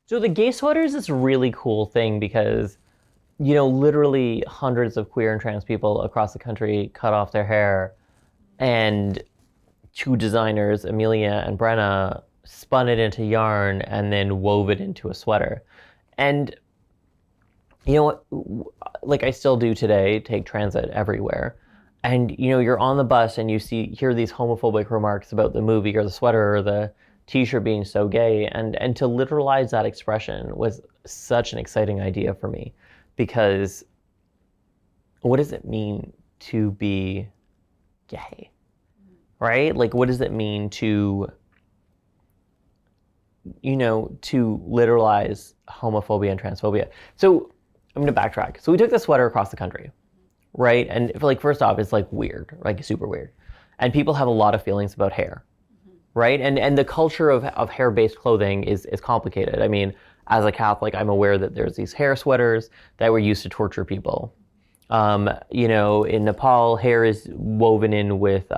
So the gay sweater is this really cool thing because, literally hundreds of queer and trans people across the country cut off their hair, and two designers, Amelia and Brenna, spun it into yarn and then wove it into a sweater. And you know what, like I still do today, take transit everywhere. And you're on the bus and you hear these homophobic remarks about the movie or the sweater or the t-shirt being so gay, and to literalize that expression was such an exciting idea for me, because what does it mean to be gay? Right? Like, what does it mean to literalize homophobia and transphobia? So I'm going to backtrack. So we took the sweater across the country, right? And first off, it's like weird, like super weird. And people have a lot of feelings about hair, right? And the culture of hair-based clothing is complicated. I mean, as a Catholic, I'm aware that there's these hair sweaters that were used to torture people. In Nepal, hair is woven in with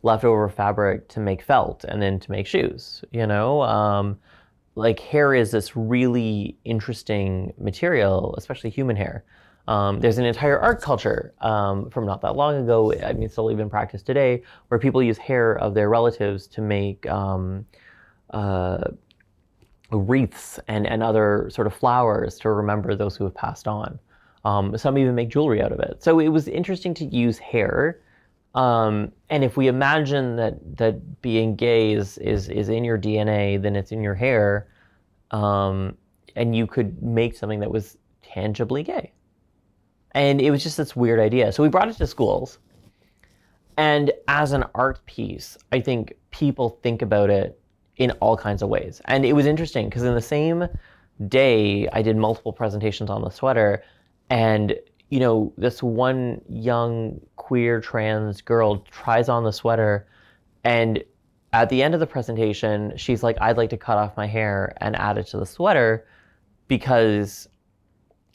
leftover fabric to make felt and then to make shoes. Hair is this really interesting material, especially human hair. There's an entire art culture from not that long ago, I mean, still even practiced today, where people use hair of their relatives to make wreaths and other sort of flowers to remember those who have passed on. Some even make jewelry out of it. So it was interesting to use hair. And if we imagine that being gay is in your DNA, then it's in your hair. And you could make something that was tangibly gay. And it was just this weird idea. So we brought it to schools. And as an art piece, I think people think about it in all kinds of ways. And it was interesting because in the same day, I did multiple presentations on the sweater. And, this one young queer trans girl tries on the sweater. And at the end of the presentation, she's like, I'd like to cut off my hair and add it to the sweater because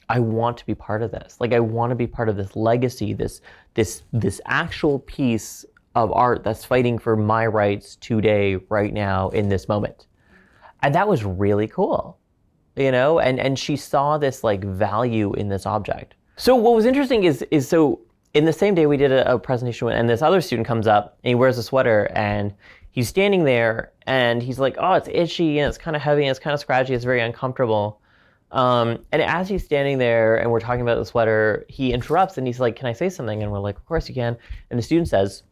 I want to be part of this. Like, I want to be part of this legacy, this actual piece of art that's fighting for my rights today, right now, in this moment. And that was really cool, and she saw this value in this object. So what was interesting is so in the same day we did a presentation, and this other student comes up and he wears a sweater and he's standing there and he's like, oh, it's itchy and it's kind of heavy and it's kind of scratchy, it's very uncomfortable. And as he's standing there and we're talking about the sweater, he interrupts and he's like, can I say something? And we're like, of course you can. And the student says,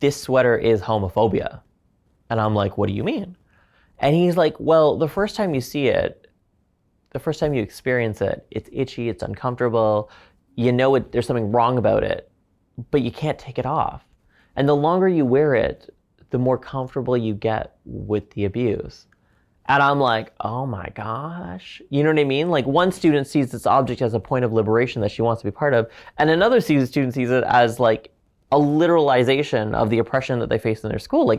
this sweater is homophobia. And I'm like, what do you mean? And he's like, well, the first time you see it, the first time you experience it, it's itchy, it's uncomfortable, there's something wrong about it, but you can't take it off. And the longer you wear it, the more comfortable you get with the abuse. And I'm like, oh my gosh. You know what I mean? Like, one student sees this object as a point of liberation that she wants to be part of, and another student sees it as like a literalization of the oppression that they face in their school.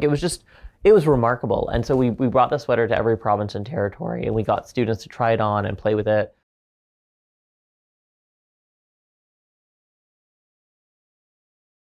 It was remarkable. And so we brought the sweater to every province and territory, and we got students to try it on and play with it.